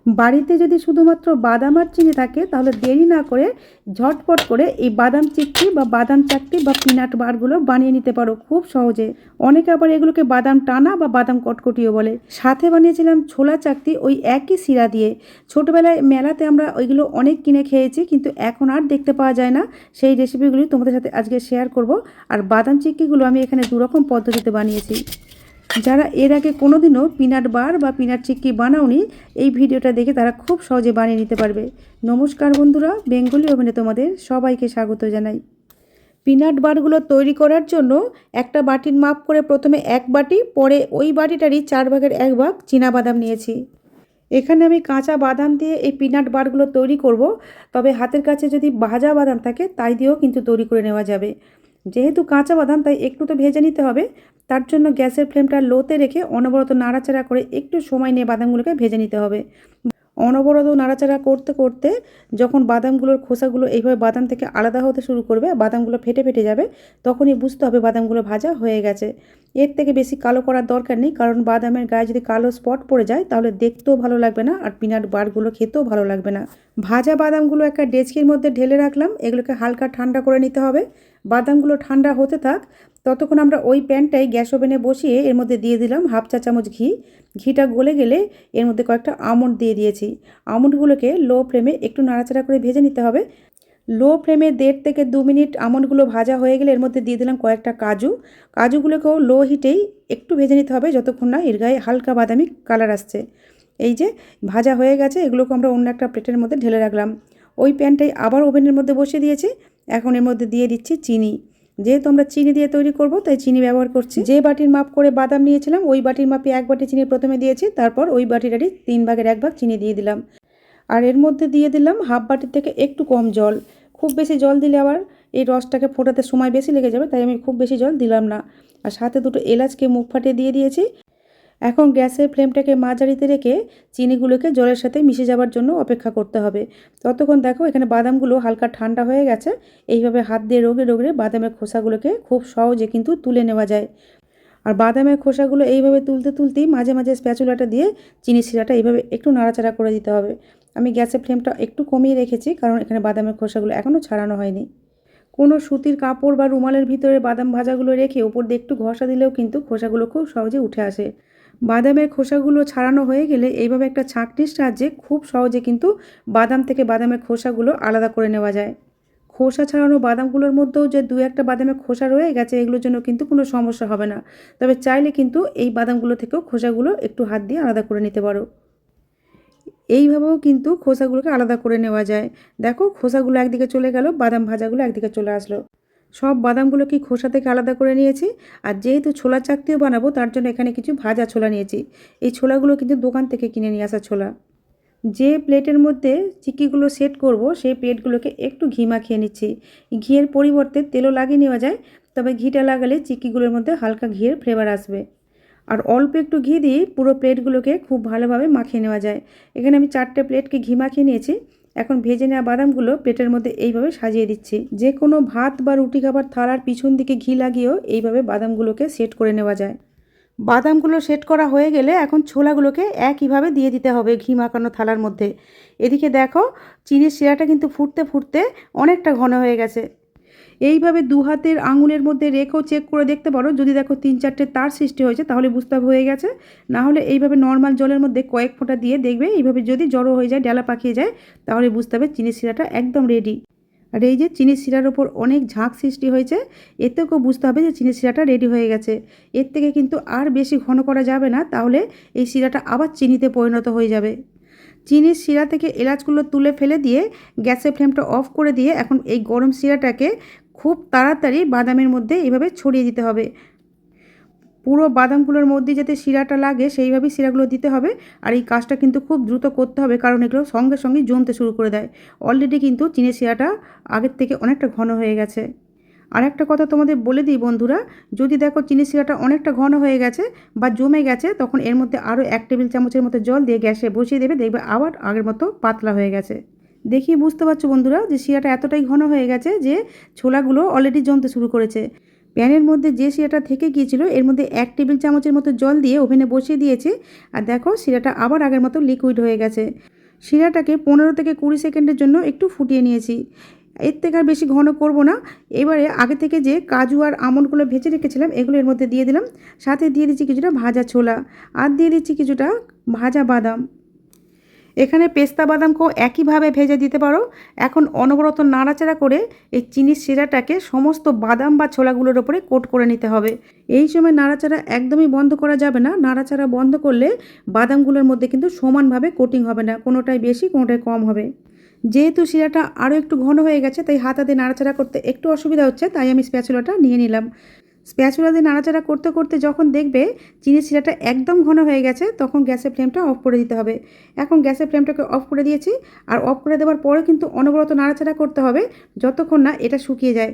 বাড়িতে যদি শুধুমাত্র বাদাম আর চিনি থাকে তাহলে দেরি না করে ঝটপট করে এই বাদাম চিক্কি বা বাদাম চাকতি বা পিনাট বারগুলো বানিয়ে নিতে পারো খুব সহজে। অনেকে আবার এগুলোকে বাদাম টানা বা বাদাম কটকটিও বলে। সাথে বানিয়েছিলাম ছোলা চাকতি ওই একই শিরা দিয়ে। ছোটোবেলায় মেলাতে আমরা ওইগুলো অনেক কিনে খেয়েছি, কিন্তু এখন আর দেখতে পাওয়া যায় না। সেই রেসিপিগুলি তোমাদের সাথে আজকে শেয়ার করব। আর বাদাম চিক্কিগুলো আমি এখানে দুরকম পদ্ধতিতে বানিয়েছি। যারা এর আগে কোনোদিনও পিনাট বার বা পিনাট চিক্কি বানাওনি, এই ভিডিওটা দেখে তারা খুব সহজে বানিয়ে নিতে পারবে। নমস্কার বন্ধুরা, বেঙ্গলি ওভেনে তোমাদের সবাইকে স্বাগত জানাই। পিনাট বারগুলো তৈরি করার জন্য একটা বাটির মাপ করে প্রথমে 1 বাটি, পরে ওই বাটিটারই 4 ভাগের 1 ভাগ চীনাবাদাম নিয়েছি। এখানে আমি কাঁচা বাদাম দিয়ে এই পিনাট বারগুলো তৈরি করব, তবে হাতের কাছে যদি ভাজা বাদাম থাকে তাই দিয়েও কিন্তু তৈরি করে নেওয়া যাবে। যেহেতু কাঁচা বাদাম তাই একটু তো ভেজে নিতে হবে। তার জন্য গ্যাসের ফ্লেমটা লোতে রেখে অনবরত নাড়াচাড়া করে একটু সময় নিয়ে বাদামগুলোকে ভেজে নিতে হবে। অনবরত নাড়াচাড়া করতে করতে যখন বাদামগুলোর খোসাগুলো এইভাবে বাদাম থেকে আলাদা হতে শুরু করবে, বাদামগুলো ফেটে ফেটে যাবে, তখনই বুঝতে হবে বাদামগুলো ভাজা হয়ে গেছে। এর থেকে বেশি কালো করার দরকার নেই, কারণ বাদামের গায়ে যদি কালো স্পট পড়ে যায় তাহলে দেখতেও ভালো লাগবে না আর পিনাট বারগুলো খেতেও ভালো লাগবে না। ভাজা বাদামগুলো একটা ডেচকির মধ্যে ঢেলে রাখলাম। এগুলোকে হালকা ঠান্ডা করে নিতে হবে। বাদামগুলো ঠান্ডা হতে থাক, ততক্ষণ আমরা ওই প্যানটাই গ্যাস ওভেনে বসিয়ে এর মধ্যে দিয়ে দিলাম 1/2 চা চামচ ঘি। ঘিটা গলে গেলে এর মধ্যে কয়েকটা আমন্ড দিয়ে দিয়েছি। আমন্ডগুলোকে লো ফ্লেমে একটু নাড়াচাড়া করে ভেজে নিতে হবে। লো ফ্লেমে 1.5 থেকে 2 মিনিট আমন্ডগুলো ভাজা হয়ে গেলে এর মধ্যে দিয়ে দিলাম কয়েকটা কাজু। কাজুগুলোকেও লো হিটেই একটু ভেজে নিতে হবে যতক্ষণ না এর গায়ে হালকা বাদামি কালার আসছে। এই যে ভাজা হয়ে গেছে, এগুলোকে আমরা অন্য একটা প্লেটের মধ্যে ঢেলে রাখলাম। ওই প্যানটাই আবার ওভেনের মধ্যে বসিয়ে দিয়েছি। এখন এর মধ্যে দিয়ে দিচ্ছি চিনি। যেহেতু আমরা চিনি দিয়ে তৈরি করব তাই চিনি ব্যবহার করছি। যে বাটির মাপ করে বাদাম নিয়েছিলাম ওই বাটির মাপে 1 বাটি চিনি প্রথমে দিয়েছি, তারপর ওই বাটিটারই 3 ভাগের 1 ভাগ চিনি দিয়ে দিলাম। আর এর মধ্যে দিয়ে দিলাম 1/2 বাটির থেকে একটু কম জল। খুব বেশি জল দিলে আবার এই রসটাকে ফোটাতে সময় বেশি লেগে যাবে, তাই আমি খুব বেশি জল দিলাম না। আর সাথে 2টো এলাচকে মুখ ফাটিয়ে দিয়ে দিয়েছি। এখন গ্যাসের ফ্লেমটাকে মাঝারিতে রেখে চিনিগুলোকে জলের সাথে মিশে যাওয়ার জন্য অপেক্ষা করতে হবে। ততক্ষণ দেখো এখানে বাদামগুলো হালকা ঠান্ডা হয়ে গেছে। এইভাবে হাত দিয়ে রগড়ে রগড়ে বাদামের খোসাগুলোকে খুব সহজে কিন্তু তুলে নেওয়া যায়। আর বাদামের খোসাগুলো এইভাবে তুলতে তুলতেই মাঝে মাঝে স্প্যাচুলাটা দিয়ে চিনি শিরাটা এইভাবে একটু নাড়াচাড়া করে দিতে হবে। আমি গ্যাসের ফ্লেমটা একটু কমিয়ে রেখেছি, কারণ এখানে বাদামের খোসাগুলো এখনও ছাড়ানো হয়নি। কোনো সুতির কাপড় বা রুমালের ভিতরে বাদাম ভাজাগুলো রেখে ওপর দিয়ে একটু ঘষা দিলেও কিন্তু খোসাগুলো খুব সহজে উঠে আসে। বাদামের খোসাগুলো ছাড়ানো হয়ে গেলে এইভাবে একটা ছাঁকনির সাহায্যে খুব সহজে কিন্তু বাদাম থেকে বাদামের খোসাগুলো আলাদা করে নেওয়া যায়। খোসা ছাড়ানো বাদামগুলোর মধ্যেও যে 2-1টা বাদামের খোসা রয়ে গেছে, এগুলোর জন্য কিন্তু কোনো সমস্যা হবে না। তবে চাইলে কিন্তু এই বাদামগুলো থেকেও খোসাগুলো একটু হাত দিয়ে আলাদা করে নিতে পারো। এইভাবেও কিন্তু খোসাগুলোকে আলাদা করে নেওয়া যায়। দেখো খোসাগুলো একদিকে চলে গেল, বাদাম ভাজাগুলো একদিকে চলে আসলো। সব বাদামগুলোকে খোসা থেকে আলাদা করে নিয়েছি। আর যেহেতু ছোলা চাকতিও বানাবো তার জন্য এখানে কিছু ভাজা ছোলা নিয়েছি। এই ছোলাগুলো কিন্তু দোকান থেকে কিনে নিয়ে আসা ছোলা। যে প্লেটের মধ্যে চিক্কিগুলো সেট করব সেই প্লেটগুলোকে একটু ঘি মাখিয়ে নিচ্ছি। ঘিয়ের পরিবর্তে তেলও লাগিয়ে নেওয়া যায়, তবে ঘিটা লাগালে চিক্কিগুলোর মধ্যে হালকা ঘিয়ের ফ্লেভার আসবে। আর অল্প একটু ঘি দিয়ে পুরো প্লেটগুলোকে খুব ভালোভাবে মাখিয়ে নেওয়া যায়। এখানে আমি 4টে প্লেটকে ঘি মাখিয়ে নিয়েছি। এখন ভেজে নেওয়া বাদামগুলো প্লেটের মধ্যে এইভাবে সাজিয়ে দিচ্ছি। যে কোনো ভাত বা রুটি খাবার থালার পিছন দিকে ঘি লাগিয়েও এইভাবে বাদামগুলোকে সেট করে নেওয়া যায়। বাদামগুলো সেট করা হয়ে গেলে এখন ছোলাগুলোকে একইভাবে দিয়ে দিতে হবে ঘি মাখানো থালার মধ্যে। এদিকে দেখো চিনির শিরাটা কিন্তু ফুটতে ফুটতে অনেকটা ঘন হয়ে গেছে। এইভাবে 2 হাতের আঙুলের মধ্যে রেখেও চেক করে দেখতে পারো। যদি দেখো 3-4টে তার সৃষ্টি হয়েছে তাহলে বুঝতে হয়ে গেছে। না হলে এইভাবে নর্মাল জলের মধ্যে কয়েক ফোঁটা দিয়ে দেখবে, এইভাবে যদি জড়ো হয়ে যায়, ডালা পাকিয়ে যায়, তাহলে বুঝতে হবে চিনির শিরাটা একদম রেডি। আর এই যে চিনির শিরার ওপর অনেক ঝাঁক সৃষ্টি হয়েছে, এতেও বুঝতে হবে যে চিনির শিরাটা রেডি হয়ে গেছে। এর থেকে কিন্তু আর বেশি ঘন করা যাবে না, তাহলে এই শিরাটা আবার চিনিতে পরিণত হয়ে যাবে। চিনির শিরা থেকে এলাচগুলো তুলে ফেলে দিয়ে গ্যাসের ফ্লেমটা অফ করে দিয়ে এখন এই গরম শিরাটাকে খুব তাড়াতাড়ি বাদামের মধ্যে এভাবে ছড়িয়ে দিতে হবে। পুরো বাদামগুলোর মধ্যে যাতে শিরাটা লাগে সেইভাবেই শিরাগুলো দিতে হবে। আর এই কাজটা কিন্তু খুব দ্রুত করতে হবে, কারণ এগুলো সঙ্গে সঙ্গে জমতে শুরু করে দেয়। অলরেডি কিন্তু চিনির শিরাটা আগের থেকে অনেকটা ঘন হয়ে গেছে। আর একটা কথা তোমাদের বলে দিই বন্ধুরা, যদি দেখো চিনির শিরাটা অনেকটা ঘন হয়ে গেছে বা জমে গেছে, তখন এর মধ্যে আরও 1 টেবিল চামচের মতো জল দিয়ে গ্যাসে বসিয়ে দেবে, দেখবে আবার আগের মতো পাতলা হয়ে গেছে। দেখি বুঝতে পারছো বন্ধুরা যে শিরাটা এতটাই ঘন হয়ে গেছে যে ছোলাগুলো অলরেডি জমতে শুরু করেছে। প্যানের মধ্যে যে শিরাটা থেকে গিয়েছিল এর মধ্যে 1 টেবিল চামচের মতো জল দিয়ে ওভেনে বসিয়ে দিয়েছি। আর দেখো শিরাটা আবার আগের মতো লিকুইড হয়ে গেছে। শিরাটাকে 15 থেকে 20 সেকেন্ডের জন্য একটু ফুটিয়ে নিয়েছি। এর থেকে আর বেশি ঘন করব না। এবারে আগে থেকে যে কাজু আর আমন্ডগুলো ভেজে রেখেছিলাম এগুলো এর মধ্যে দিয়ে দিলাম। সাথে দিয়ে দিচ্ছি কিছুটা ভাজা ছোলা আর দিয়ে দিচ্ছি কিছুটা ভাজা বাদাম। এখানে পেস্তা বাদামকেও একইভাবে ভেজে দিতে পারো। এখন অনবরত নাড়াচাড়া করে এই চিনির শিরাটাকে সমস্ত বাদাম বা ছোলাগুলোর ওপরে কোট করে নিতে হবে। এই সময় নাড়াচাড়া একদমই বন্ধ করা যাবে না। নাড়াচাড়া বন্ধ করলে বাদামগুলোর মধ্যে কিন্তু সমানভাবে কোটিং হবে না, কোনোটাই বেশি কোনোটাই কম হবে। যেহেতু শিরাটা আরও একটু ঘন হয়ে গেছে তাই হাত দিয়ে নাড়াচাড়া করতে একটু অসুবিধা হচ্ছে, তাই আমি স্প্যাচুলাটা নিয়ে নিলাম। স্প্যাচুলা দিয়ে নাড়াচাড়া করতে করতে যখন দেখবে চিনির শিরাটা একদম ঘন হয়ে গেছে তখন গ্যাসের ফ্লেমটা অফ করে দিতে হবে। এখন গ্যাসের ফ্লেমটাকে অফ করে দিয়েছি। আর অফ করে দেওয়ার পরে কিন্তু অনবরত নাড়াচাড়া করতে হবে যতক্ষণ না এটা শুকিয়ে যায়।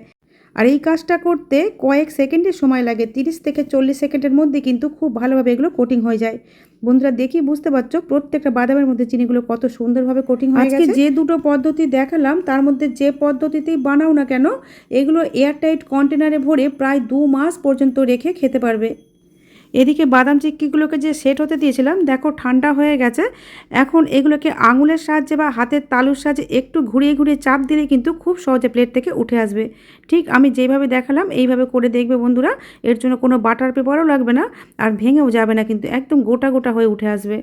আর এই কাজটা করতে কয়েক সেকেন্ডের সময় লাগে, 30 থেকে 40 সেকেন্ডের মধ্যে কিন্তু খুব ভালোভাবে এগুলো কোটিং হয়ে যায়। বন্ধুরা দেখি বুঝতে পারছো প্রত্যেকটা বাদামের মধ্যে চিনিগুলো কত সুন্দরভাবে কোটিং হয়ে গেছে। যে দুটো পদ্ধতি দেখালাম তার মধ্যে যে পদ্ধতিতেই বানাও না কেন এগুলো এয়ারটাইট কন্টেনারে ভরে প্রায় 2 মাস পর্যন্ত রেখে খেতে পারবে। এদিকে বাদাম চিক্কিগুলোকে যে সেট হতে দিয়েছিলাম দেখো ঠান্ডা হয়ে গেছে। এখন এগুলোকে আঙুলের সাহায্যে বা হাতের তালুর সাহায্যে একটু ঘুরিয়ে ঘুরিয়ে চাপ দিলে কিন্তু খুব সহজে প্লেট থেকে উঠে আসবে। ঠিক আমি যেভাবে দেখালাম এইভাবে করে দেখবে বন্ধুরা, এর জন্য কোনো বাটার পেপারও লাগবে না আর ভেঙেও যাবে না, কিন্তু একদম গোটা গোটা হয়ে উঠে আসবে।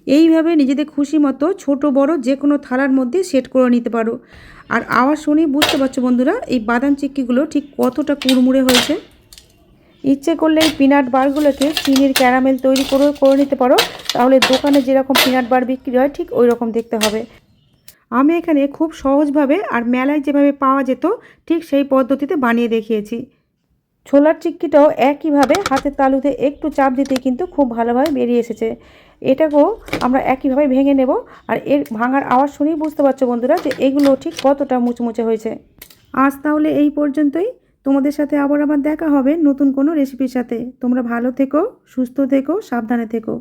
এইভাবে নিজেদের খুশি মতো ছোট বড় যে কোনো থালার মধ্যে সেট করে নিতে পারো। আর আওয়াজ শুনেই বুঝতে পারছো বন্ধুরা এই বাদাম চিক্কিগুলো ঠিক কতটা কুড়মুড়ে হয়েছে। ইচ্ছে করলে এই পিনাট বারগুলোকে চিনির ক্যারামেল তৈরি করে নিতে পারো, তাহলে দোকানে যেরকম পিনাট বার বিক্রি হয় ঠিক ওই রকম দেখতে হবে। আমি এখানে খুব সহজভাবে আর মেলায় যেভাবে পাওয়া যেত ঠিক সেই পদ্ধতিতে বানিয়ে দেখিয়েছি। ছোলার চিক্কিটাও একইভাবে হাতের তালুতে একটু চাপ দিতে কিন্তু খুব ভালোভাবে বেরিয়ে এসেছে। এটাকেও আমরা একইভাবে ভেঙে নেব। আর এর ভাঙার আওয়াজ শুনেই বুঝতে পারছো বন্ধুরা যে এগুলো ঠিক কতটা মুচমুচে হয়েছে। আজ তাহলে এই পর্যন্তই। তোমাদের সাথে আবার দেখা হবে নতুন কোনো রেসিপির সাথে। তোমরা ভালো থেকো, সুস্থ থেকো, সাবধানে থেকো।